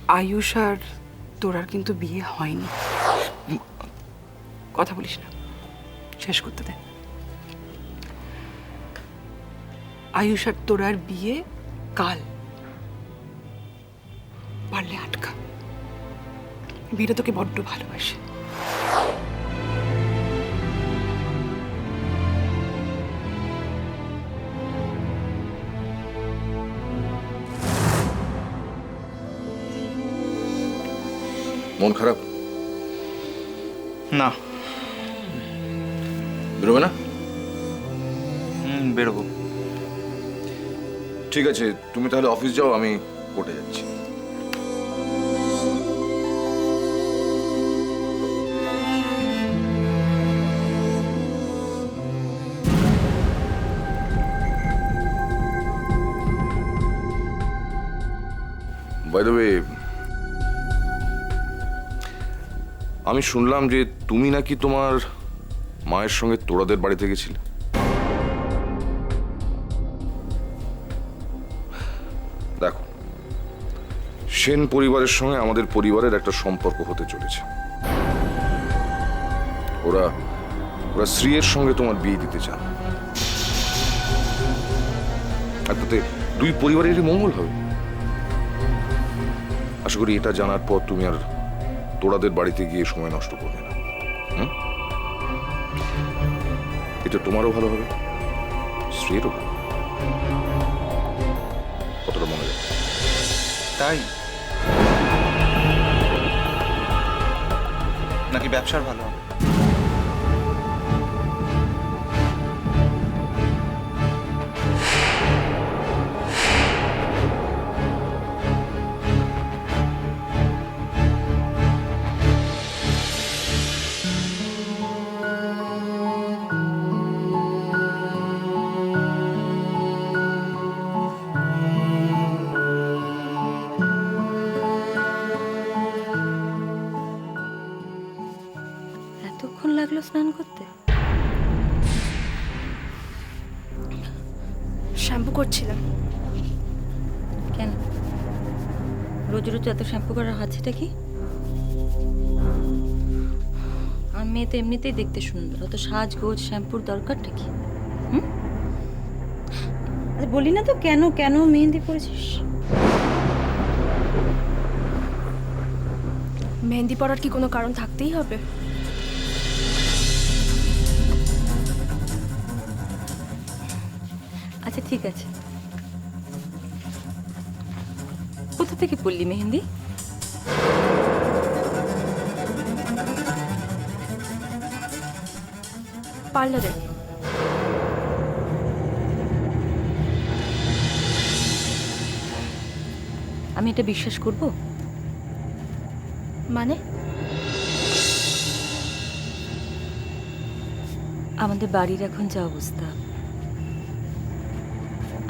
আয়ুষ আর তোর আর কিন্তু বিয়ে হয়নি। কথা বলিস না, শেষ করতে দে। আয়ুষ আর তোর আর বিয়ে কাল। পারলে আটকা, বীরা তোকে বড্ড ভালোবাসে। মন খারাপ? না। বেরোবে না? বেরোবো। ঠিক আছে, তুমি তাহলে অফিস যাও, আমি কোর্টে যাচ্ছি। বাই দ্য ওয়ে, আমি শুনলাম যে তুমি নাকি তোমার মায়ের সঙ্গে তোড়াদের বাড়িতে গেছিলে। দেখো, সেন পরিবারের সঙ্গে আমাদের পরিবারের একটা সম্পর্ক হতে চলেছে। ওরা ওরা শ্রীয়ের সঙ্গে তোমার বিয়ে দিতে চান, আর তাতে দুই পরিবারেরই মঙ্গল হবে। আশা করি এটা জানার পর তুমি আর তোড়াদের বাড়িতে গিয়ে সময় নষ্ট করবে না। এটা তোমারও ভালো হবে, শ্রীয়েরও ভালো। কতটা মনে রাখবে। তাই নাকি ব্যবসার ভালো হবে? এতক্ষণ লাগলো স্নান করতে? শ্যাম্পু করছিলাম। কেন রোজ রোজ এত শ্যাম্পু করার হাতছেটা কি? আর মেয়ে তো এমনিতেই দেখতে সুন্দর, অত সাজগোজ শ্যাম্পুর দরকারটা কি? আচ্ছা বলি না তো, কেন কেন মেহেন্দি পরেছিস? মেহেন্দি পরার কি কোনো কারণ থাকতেই হবে? আচ্ছা ঠিক আছে, কোথা থেকে পড়লি মেহেন্দি? পার্লারে। আমি এটা বিশ্বাস করব? মানে? আমাদের বাড়ির এখন যা অবস্থা,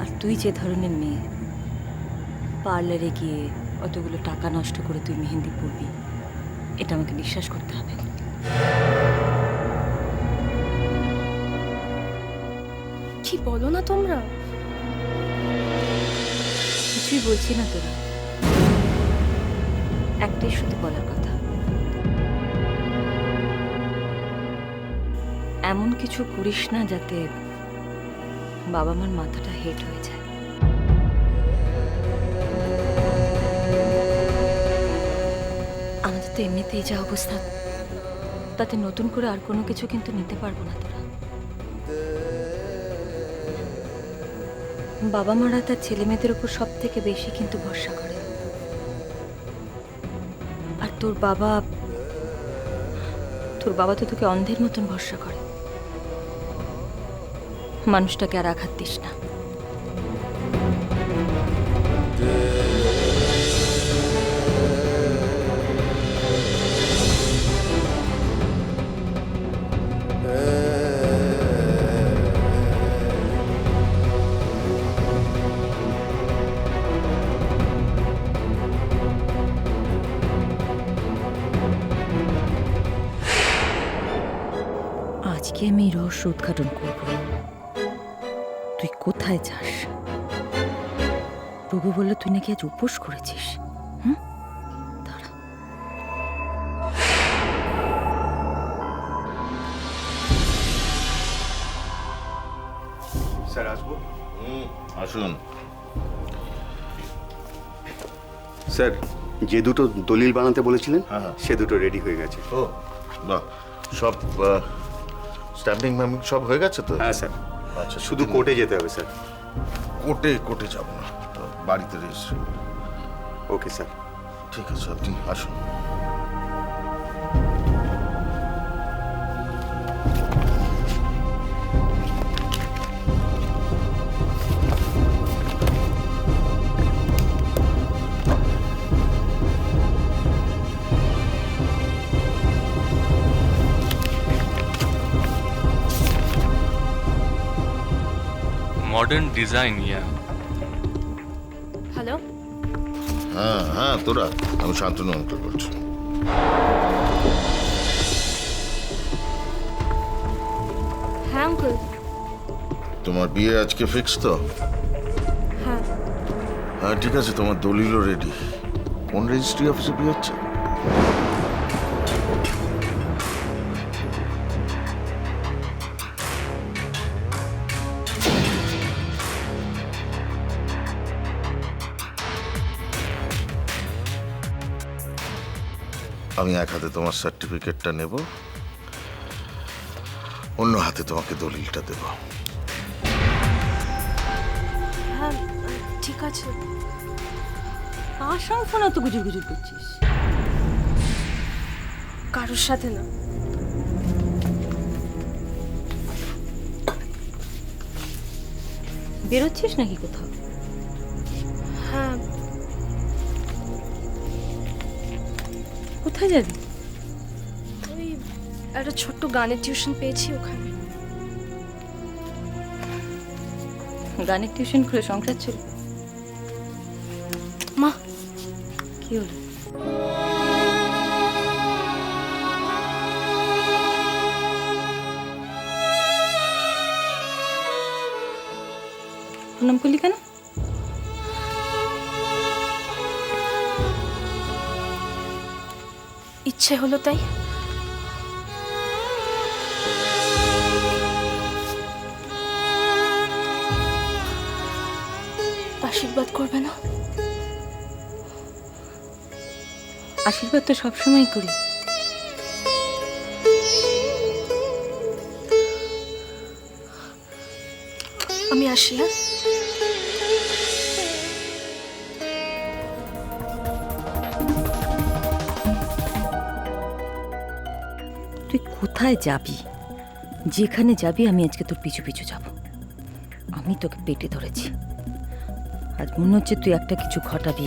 আর তুই যে ধরনের মেয়ে, পার্লারে গিয়ে অতগুলো টাকা নষ্ট করে তুই মেহেন্দি পরবি, এটা আমাকে বিশ্বাস করতে হবে। কি বলো না তোমরা? কিছুই বলছি না তোরা, একটাই শুধু বলার কথা, এমন কিছু করিস না যাতে বাবা মার মাথাটা হেট হয়ে যায়। আমাদের তো এমনিতেই যা অবস্থা, তাতে নতুন করে আর কোনো কিছু কিন্তু নিতে পারবো না তোরা। বাবা মারা তার ছেলে মেয়েদের উপর সব থেকে বেশি কিন্তু ভরসা করে, আর তোর বাবা তো তোকে অন্ধের মতন ভরসা করে। মানুষটাকে আর আঘাত দিস না। আজকে আমি রহস্য উদ্ঘাটন করব। তুই কোথায় যাস? প্রভু বলল তুই নাকি আজ উপোস করেছিস। স্যার আসবো? আসুন। স্যার, যে দুটো দলিল বানাতে বলেছিলেন হ্যাঁ। সে দুটো রেডি হয়ে গেছে। ও বাহ, সব স্ট্যাম্পিং ম্যাম্পিং সব হয়ে গেছে তো? হ্যাঁ স্যার, আচ্ছা, শুধু কোর্টে যেতে হবে স্যার। কোর্টে যাব না, বাড়িতে রেজিস্ট্রি। Okay sir. ঠিক আছে, আপনি আসুন। मॉडर्न डिजाइन या হ্যালো, হ্যাঁ হ্যাঁ, তোরা, আমি শান্তনু অঙ্কল বলছি। হ্যাঁ আঙ্কেল। তোমার বিয়ে আজকে ফিক্স তো? হ্যাঁ, হ্যাঁ ঠিক আছে, তোমার দলিলও রেডি। কোন রেজিস্ট্রি অফিসে বিয়ে হচ্ছে? আমি এক হাতে তোমার সার্টিফিকেটটা নেব, অন্য হাতে তোমাকে দলিলটা দেব। হ্যাঁ, ঠিক আছে। কার সঙ্গে ফোন এত গুজুর গুজুর করছিস? কারোর সাথে না। বেরোচ্ছিস নাকি কোথাও? হ্যাঁ, কোথায় যাবি? ওই একটা ছোট্ট গানের টিউশন পেয়েছি ওখানে। গানের টিউশন করে সংসার ছিল? মা, কি হলো? প্রণাম করলি কেন? ইচ্ছে হলো তাই। আশীর্বাদ করবে না? আশীর্বাদ তো সবসময় করি। আমি আসি। হ্যাঁ, তুই কোথায় যাবি? যেখানে যাবি আমি আজকে তোর পিছু পিছু যাব। আমি তোকে পেটে ধরেছি। আজ মনে হচ্ছে তুই একটা কিছু ঘটাবি।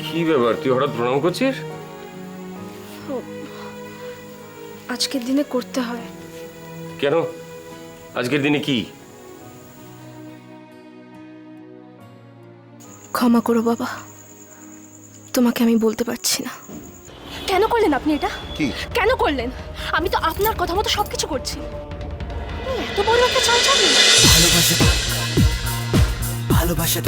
কি ব্যাপার, তুই হঠাৎ প্রণাম করছিস? আজকের দিনে করতে হয়। কেন? আজকের দিনে কি? ক্ষমা করো বাবা, তোমাকে আমি বলতে পারছি না। কেন করলেন আপনি এটা? কি? কেন করলেন? আমি তো আপনার কথা মতো সবকিছু করছি। আপনি এত বড় একটা চাল চাবি। ভালোবাসা